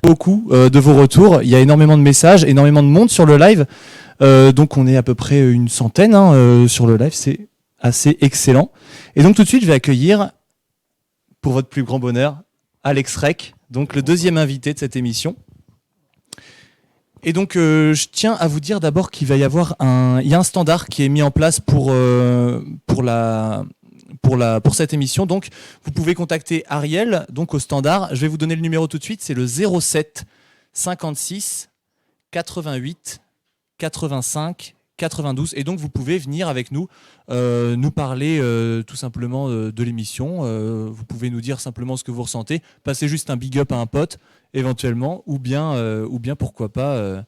beaucoup de vos retours. Il y a énormément de messages, énormément de monde sur le live. Donc on est à peu près une centaine sur le live. C'est assez excellent. Et donc tout de suite, je vais accueillir, pour votre plus grand bonheur, Alex Rec, donc le deuxième invité de cette émission. Et donc je tiens à vous dire d'abord qu'il va y avoir il y a un standard qui est mis en place pour cette émission. Donc vous pouvez contacter Ariel donc au standard. Je vais vous donner le numéro tout de suite. C'est le 07 56 88 85 92. Et donc vous pouvez venir avec nous nous parler tout simplement de l'émission. Vous pouvez nous dire simplement ce que vous ressentez. Passer juste un big up à un pote éventuellement, ou bien pourquoi pas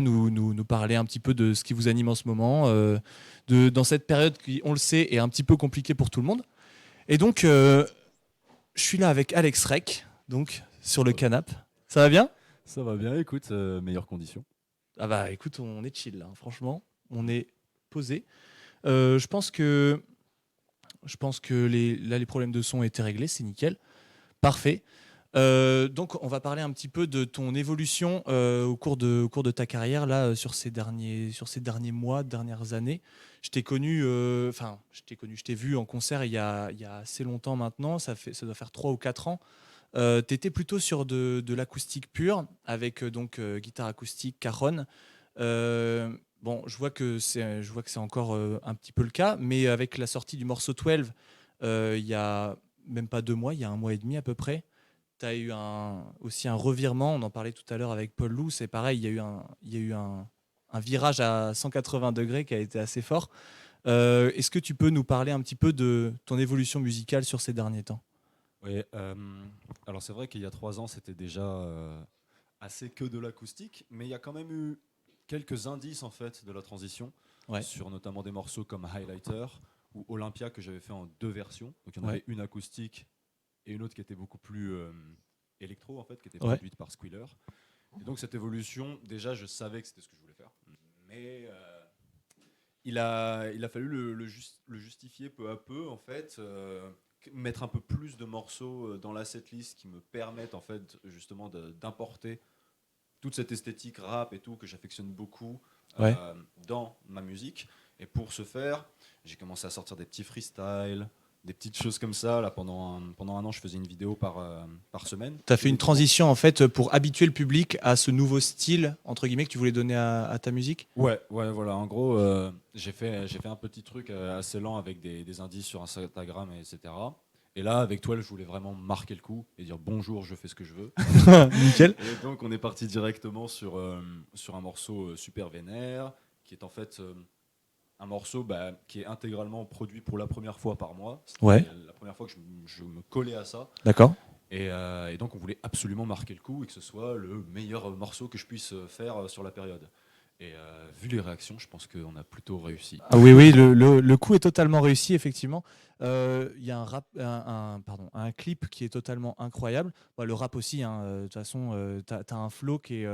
nous parler un petit peu de ce qui vous anime en ce moment, dans cette période qui, on le sait, est un petit peu compliquée pour tout le monde. Et donc, je suis là avec Alex Rec, donc sur le canapé. Ça va bien ? Ça va bien, écoute, meilleures conditions. Ah bah écoute, on est chill là, franchement, on est posé. Je pense que les problèmes de son étaient réglés, c'est nickel. Parfait. Donc on va parler un petit peu de ton évolution au cours de ta carrière là sur ces derniers mois, dernières années. Je t'ai vu en concert il y a assez longtemps maintenant, ça doit faire 3 ou 4 ans. Tu étais plutôt sur de l'acoustique pure avec guitare acoustique, cajon. Bon, je vois que c'est encore un petit peu le cas, mais avec la sortie du morceau 12 il y a même pas 2 mois, il y a 1 mois et demi à peu près. Tu as eu aussi un revirement, on en parlait tout à l'heure avec Paul Lou, c'est pareil, il y a eu un virage à 180 degrés qui a été assez fort. Est-ce que tu peux nous parler un petit peu de ton évolution musicale sur ces derniers temps ? Oui, alors c'est vrai qu'il y a 3 ans, c'était déjà assez que de l'acoustique, mais il y a quand même eu quelques indices en fait de la transition, sur notamment des morceaux comme Highlighter ou Olympia que j'avais fait en 2 versions. Donc il y en avait une acoustique et une autre qui était beaucoup plus électro en fait, qui était produite par Squealer. Et donc cette évolution, déjà je savais que c'était ce que je voulais faire, mais il a fallu le justifier peu à peu en fait, mettre un peu plus de morceaux dans la setlist qui me permettent en fait justement d'importer toute cette esthétique rap et tout que j'affectionne beaucoup dans ma musique. Et pour ce faire, j'ai commencé à sortir des petits freestyles, des petites choses comme ça. Là, pendant un an, je faisais une vidéo par semaine. Tu as fait une transition en fait pour habituer le public à ce nouveau style entre guillemets que tu voulais donner à ta musique. Ouais, voilà. En gros, j'ai fait un petit truc assez lent avec des indices sur Instagram, etc. Et là, avec toi, je voulais vraiment marquer le coup et dire bonjour, je fais ce que je veux. Nickel. Et donc, on est parti directement sur un morceau super vénère, qui est en fait un morceau qui est intégralement produit pour la première fois par moi. C'était la première fois que je me collais à ça. D'accord. Et donc, on voulait absolument marquer le coup et que ce soit le meilleur morceau que je puisse faire sur la période. Et vu les réactions, je pense qu'on a plutôt réussi. Ah oui, le coup est totalement réussi, effectivement. Il y a un clip qui est totalement incroyable. Le rap aussi, de toute façon, tu as un flow qui est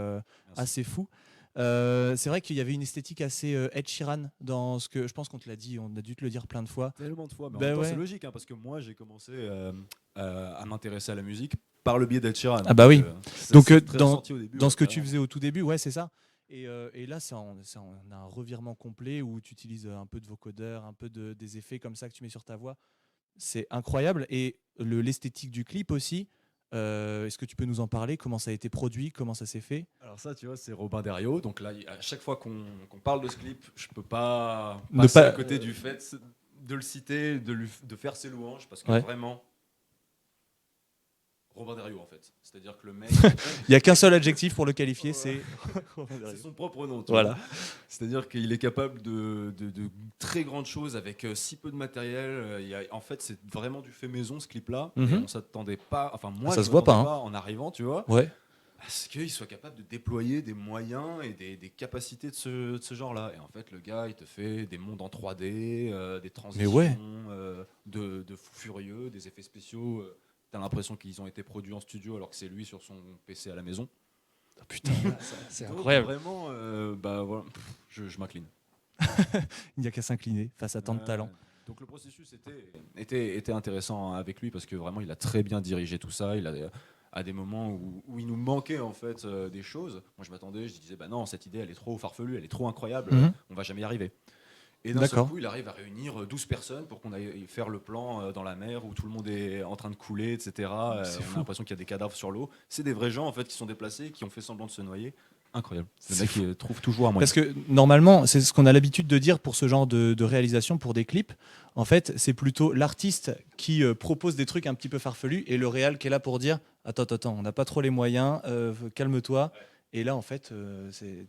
assez fou. C'est vrai qu'il y avait une esthétique assez Ed Sheeran dans ce que je pense qu'on te l'a dit, on a dû te le dire plein de fois. Tellement de fois, mais en même temps, c'est logique, parce que moi j'ai commencé à m'intéresser à la musique par le biais d'Ed Sheeran. Ah bah oui. Donc dans ce que carrément. tu faisais au tout début, c'est ça. Et là, on a un revirement complet où tu utilises un peu de vocodeur, un peu des effets comme ça que tu mets sur ta voix. C'est incroyable. Et l'esthétique du clip aussi, est-ce que tu peux nous en parler ? Comment ça a été produit ? Comment ça s'est fait ? Alors ça, tu vois, c'est Robin Derriot. Donc là, à chaque fois qu'on parle de ce clip, je peux pas passer à côté du fait de le citer, de faire ses louanges, parce que vraiment... Robin Derriot en fait. C'est-à-dire que le mec... Il n'y a qu'un seul adjectif pour le qualifier, c'est son propre nom. Voilà. C'est-à-dire qu'il est capable de très grandes choses avec si peu de matériel. En fait, c'est vraiment du fait maison ce clip-là. Et on s'attendait pas... Enfin, moi, ça je se voit pas, en arrivant, tu vois. Ouais. Parce qu'il soit capable de déployer des moyens et des capacités de ce genre-là. Et en fait, le gars, il te fait des mondes en 3D, des transitions de fou furieux, des effets spéciaux... T'as l'impression qu'ils ont été produits en studio alors que c'est lui sur son PC à la maison. Oh, putain, c'est incroyable. Vraiment, voilà, je m'incline. Il n'y a qu'à s'incliner face à tant de talent. Donc le processus était intéressant avec lui parce que vraiment il a très bien dirigé tout ça. à des moments où il nous manquait en fait des choses. Moi je m'attendais, je disais bah non, cette idée elle est trop farfelue, elle est trop incroyable, on va jamais y arriver. Et d'un seul coup, il arrive à réunir 12 personnes pour qu'on aille faire le plan dans la mer où tout le monde est en train de couler, etc. On a l'impression qu'il y a des cadavres sur l'eau. C'est des vrais gens en fait qui sont déplacés, qui ont fait semblant de se noyer. Incroyable. Le mec il trouve toujours un moyen. Parce que normalement, c'est ce qu'on a l'habitude de dire pour ce genre de réalisation, pour des clips. En fait, c'est plutôt l'artiste qui propose des trucs un petit peu farfelus et le réal qui est là pour dire attends, on n'a pas trop les moyens, calme-toi. Et là, en fait,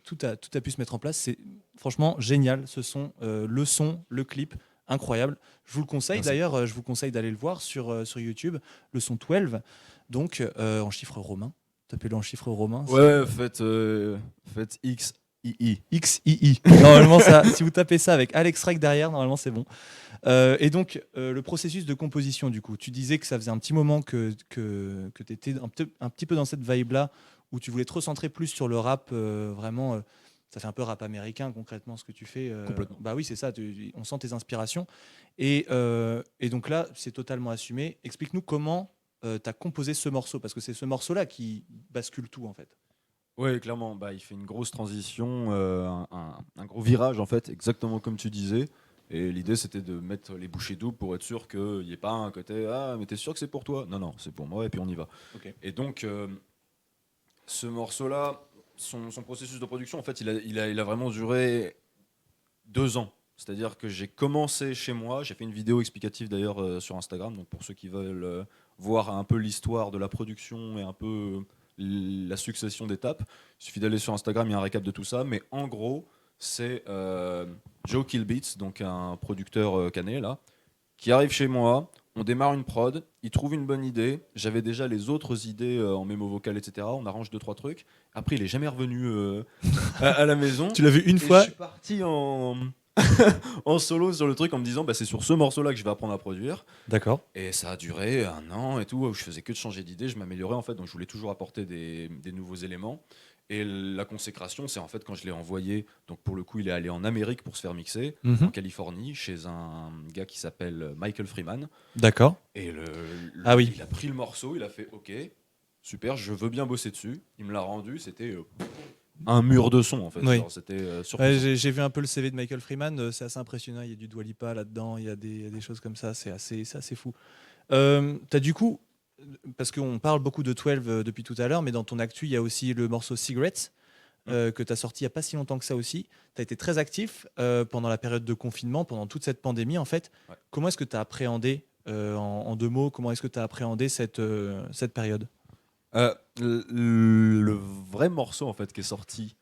tout a pu se mettre en place. C'est franchement génial. Ce son, le clip, incroyable. Je vous le conseille d'ailleurs, je vous conseille d'aller le voir sur YouTube, le son 12, donc en chiffres romains. Tapez-le en chiffres romains. Ouais, faites XII. XII. Normalement, si vous tapez ça avec Alex Reg derrière, normalement, c'est bon. Et donc, le processus de composition, du coup, tu disais que ça faisait un petit moment que tu étais un petit peu dans cette vibe-là, où tu voulais te recentrer plus sur le rap, vraiment. Ça fait un peu rap américain, concrètement, ce que tu fais. Complètement. Bah oui, c'est ça, on sent tes inspirations. Et donc là, c'est totalement assumé. Explique-nous comment tu as composé ce morceau, parce que c'est ce morceau-là qui bascule tout, en fait. Ouais, clairement, bah, il fait une grosse transition, un gros virage en fait, exactement comme tu disais. Et l'idée c'était de mettre les bouchées doubles pour être sûr qu'il n'y ait pas un côté ah mais t'es sûr que c'est pour toi? Non non, c'est pour moi et puis on y va. Okay. Et donc ce morceau-là, son processus de production en fait il a vraiment duré 2 ans. C'est-à-dire que j'ai commencé chez moi, j'ai fait une vidéo explicative d'ailleurs sur Instagram, donc pour ceux qui veulent voir un peu l'histoire de la production et un peu la succession d'étapes, il suffit d'aller sur Instagram, il y a un récap de tout ça, mais en gros, c'est Joe Killbeats, donc un producteur canet là, qui arrive chez moi, on démarre une prod, il trouve une bonne idée, j'avais déjà les autres idées en mémo vocal, etc. On arrange 2-3 trucs. Après, il est jamais revenu à la maison. Tu l'as vu une fois? Je suis parti en solo sur le truc en me disant bah, c'est sur ce morceau-là que je vais apprendre à produire. D'accord. Et ça a duré 1 an et tout, où je faisais que de changer d'idée, je m'améliorais en fait, donc je voulais toujours apporter des nouveaux éléments. Et la consécration, c'est en fait quand je l'ai envoyé, donc pour le coup, il est allé en Amérique pour se faire mixer, en Californie, chez un gars qui s'appelle Michael Freeman. D'accord. Et Ah oui. il a pris le morceau, il a fait OK, super, je veux bien bosser dessus. Il me l'a rendu, c'était un mur de son en fait. Oui. C'était j'ai vu un peu le CV de Michael Freeman, c'est assez impressionnant. Il y a du Dua Lipa là-dedans, il y a des choses comme ça, c'est assez fou. T'as du coup, parce qu'on parle beaucoup de 12 depuis tout à l'heure, mais dans ton actu, il y a aussi le morceau Cigarettes que tu as sorti il n'y a pas si longtemps que ça aussi. Tu as été très actif pendant la période de confinement, pendant toute cette pandémie en fait. Ouais. Comment est-ce que tu as appréhendé, en 2 mots, comment est-ce que tu as appréhendé cette période? Le vrai morceau en fait qui est sorti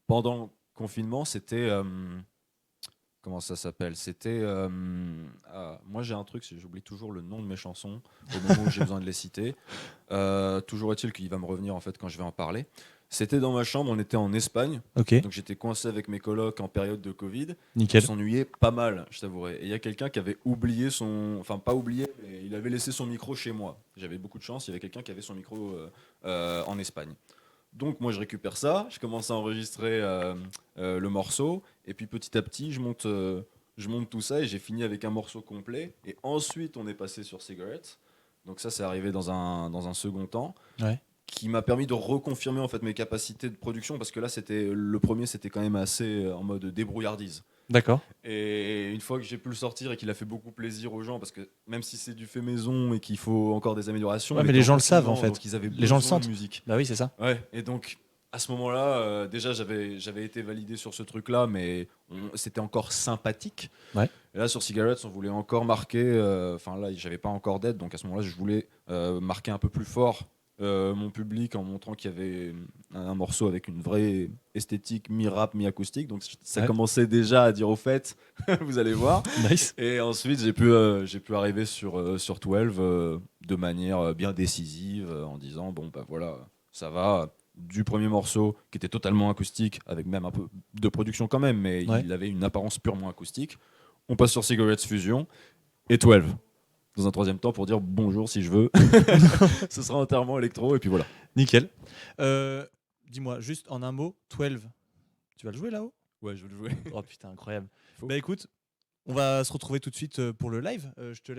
pendant le confinement, c'était comment ça s'appelle? C'était moi j'ai un truc, j'oublie toujours le nom de mes chansons au moment où j'ai besoin de les citer. Toujours est-il qu'il va me revenir en fait quand je vais en parler. C'était dans ma chambre, on était en Espagne, donc j'étais coincé avec mes colocs en période de Covid. Nickel. On s'ennuyait pas mal, je t'avouerai. Et il y a quelqu'un qui avait oublié enfin pas oublié, mais il avait laissé son micro chez moi. J'avais beaucoup de chance, il y avait quelqu'un qui avait son micro en Espagne. Donc moi je récupère ça, je commence à enregistrer le morceau, et puis petit à petit je monte tout ça et j'ai fini avec un morceau complet. Et ensuite on est passé sur Cigarettes. Donc ça c'est arrivé dans un second temps. Ouais. Qui m'a permis de reconfirmer en fait mes capacités de production, parce que là le premier c'était quand même assez en mode débrouillardise. D'accord. Et une fois que j'ai pu le sortir et qu'il a fait beaucoup plaisir aux gens, parce que même si c'est du fait maison et qu'il faut encore des améliorations, ouais, mais les gens le savent en fait. Donc ils avaient les gens le sentent. De musique. Bah oui, c'est ça. Ouais. Et donc à ce moment-là, déjà j'avais été validé sur ce truc-là, mais c'était encore sympathique. Ouais. Et là sur Cigarettes, on voulait encore marquer. Enfin là, j'avais pas encore d'aide, donc à ce moment-là, je voulais marquer un peu plus fort mon public en montrant qu'il y avait un morceau avec une vraie esthétique mi-rap, mi-acoustique. Donc ça commençait déjà à dire au fait, vous allez voir. Nice. Et ensuite j'ai pu arriver sur 12 de manière bien décisive en disant bon bah voilà, ça va. Du premier morceau qui était totalement acoustique, avec même un peu de production quand même, mais il avait une apparence purement acoustique. On passe sur Cigarettes Fusion et 12. Dans un troisième temps pour dire bonjour si je veux. Ce sera entièrement électro et puis voilà. Nickel. Dis-moi, juste en un mot, 12, tu vas le jouer là-haut? Ouais, je vais le jouer. Oh putain, incroyable. Bah écoute, on va se retrouver tout de suite pour le live. Je te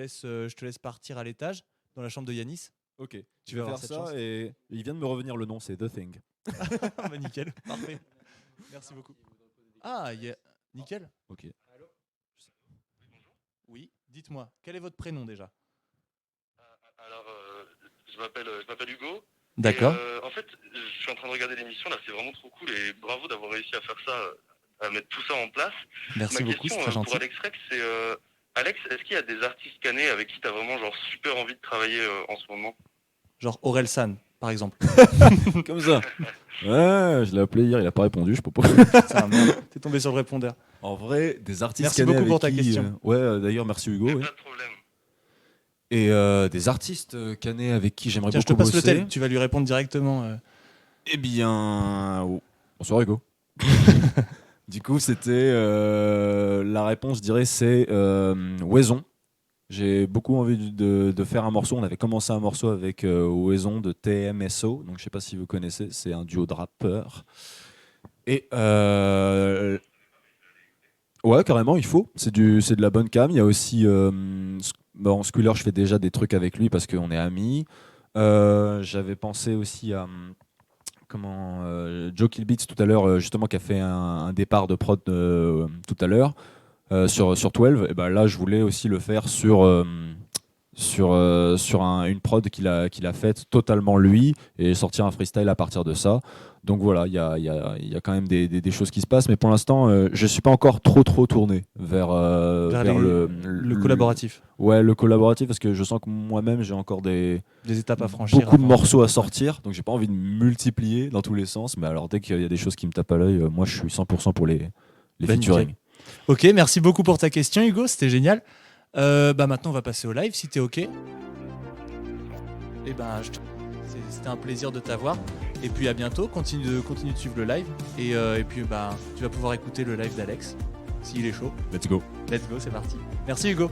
laisse partir à l'étage, dans la chambre de Yanis. Ok, Tu je vas vais avoir faire cette ça chance. et il vient de me revenir le nom, c'est The Thing. Bah, nickel, parfait. Merci beaucoup. Ah, nickel. Ok. Oui, dites-moi, quel est votre prénom déjà? Alors, je m'appelle Hugo. D'accord. En fait, je suis en train de regarder l'émission, là, c'est vraiment trop cool et bravo d'avoir réussi à faire ça, à mettre tout ça en place. Merci Ma beaucoup, question c'est très pour gentil. Alex Rex, c'est Alex, est-ce qu'il y a des artistes canés avec qui tu as vraiment genre super envie de travailler en ce moment? Genre Aurel San, par exemple. Comme ça. Ouais, je l'ai appelé hier, il a pas répondu, je sais pas pourquoi. Putain, merde, t'es tombé sur le répondeur. En vrai, des artistes Merci canés beaucoup pour avec ta qui, question. d'ailleurs, merci Hugo. Ouais. Pas de problème. Et des artistes canés avec qui j'aimerais Tiens, je te beaucoup passe le bosser. tel, tu vas lui répondre directement. Eh bien, bonsoir Hugo. Du coup, c'était la réponse, je dirais, c'est Wezon. J'ai beaucoup envie de faire un morceau. On avait commencé un morceau avec Wezon de TMSO. Donc, je sais pas si vous connaissez. C'est un duo de rappeurs. Et ouais, carrément, il faut. C'est de la bonne cam. Il y a aussi bon, Squealer, je fais déjà des trucs avec lui parce qu'on est amis. J'avais pensé aussi à Joe Killbeats tout à l'heure, justement, qui a fait un départ de prod tout à l'heure sur 12. Et ben là, je voulais aussi le faire sur une prod qu'il a faite totalement lui et sortir un freestyle à partir de ça. Donc voilà, il y a quand même des choses qui se passent, mais pour l'instant, je ne suis pas encore trop tourné vers le collaboratif. Ouais, le collaboratif, parce que je sens que moi-même, j'ai encore Des étapes à franchir. beaucoup de morceaux à sortir, donc j'ai pas envie de multiplier dans tous les sens, mais alors dès qu'il y a des choses qui me tapent à l'œil, moi je suis 100% pour les Bah, featuring. nickel. Ok, merci beaucoup pour ta question Hugo, c'était génial. Bah maintenant on va passer au live si t'es ok. Et ben c'était un plaisir de t'avoir. Et puis à bientôt, continue de suivre le live. Et puis bah tu vas pouvoir écouter le live d'Alex s'il est chaud. Let's go. Let's go, c'est parti. Merci Hugo.